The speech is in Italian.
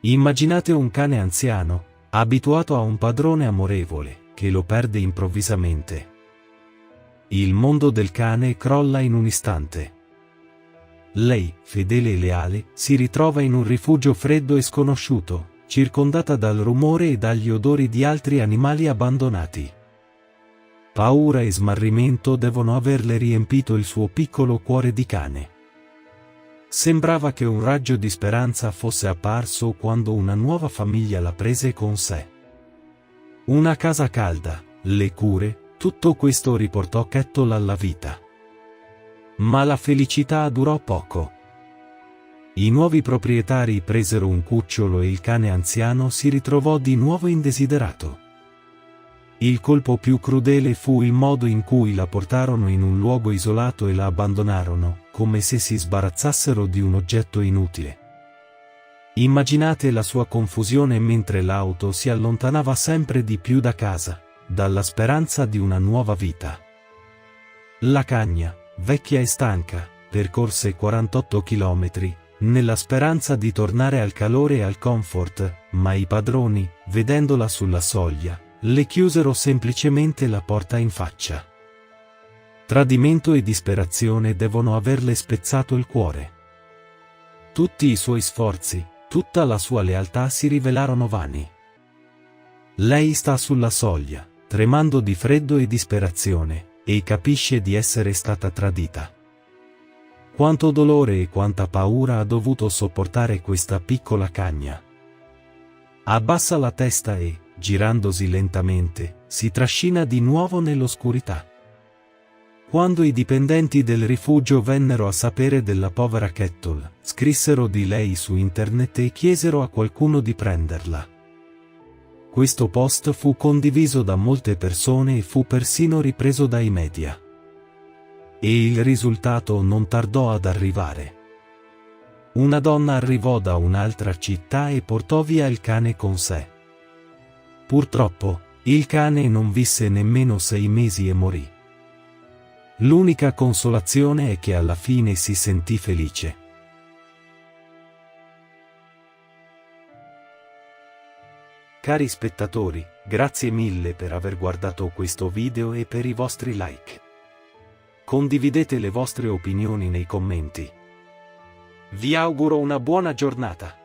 Immaginate un cane anziano, abituato a un padrone amorevole, che lo perde improvvisamente. Il mondo del cane crolla in un istante. Lei, fedele e leale, si ritrova in un rifugio freddo e sconosciuto, circondata dal rumore e dagli odori di altri animali abbandonati. Paura e smarrimento devono averle riempito il suo piccolo cuore di cane. Sembrava che un raggio di speranza fosse apparso quando una nuova famiglia la prese con sé. Una casa calda, le cure, tutto questo riportò Kettle alla vita. Ma la felicità durò poco. I nuovi proprietari presero un cucciolo e il cane anziano si ritrovò di nuovo indesiderato. Il colpo più crudele fu il modo in cui la portarono in un luogo isolato e la abbandonarono, come se si sbarazzassero di un oggetto inutile. Immaginate la sua confusione mentre l'auto si allontanava sempre di più da casa, dalla speranza di una nuova vita. La cagna, vecchia e stanca, percorse 48 chilometri, nella speranza di tornare al calore e al comfort, ma i padroni, vedendola sulla soglia, le chiusero semplicemente la porta in faccia. Tradimento e disperazione devono averle spezzato il cuore. Tutti i suoi sforzi, tutta la sua lealtà si rivelarono vani. Lei sta sulla soglia, tremando di freddo e disperazione, e capisce di essere stata tradita. Quanto dolore e quanta paura ha dovuto sopportare questa piccola cagna. Abbassa la testa e, girandosi lentamente, si trascina di nuovo nell'oscurità. Quando i dipendenti del rifugio vennero a sapere della povera Kettle, scrissero di lei su internet e chiesero a qualcuno di prenderla. Questo post fu condiviso da molte persone e fu persino ripreso dai media. E il risultato non tardò ad arrivare. Una donna arrivò da un'altra città e portò via il cane con sé. Purtroppo, il cane non visse nemmeno 6 mesi e morì. L'unica consolazione è che alla fine si sentì felice. Cari spettatori, grazie mille per aver guardato questo video e per i vostri like. Condividete le vostre opinioni nei commenti. Vi auguro una buona giornata.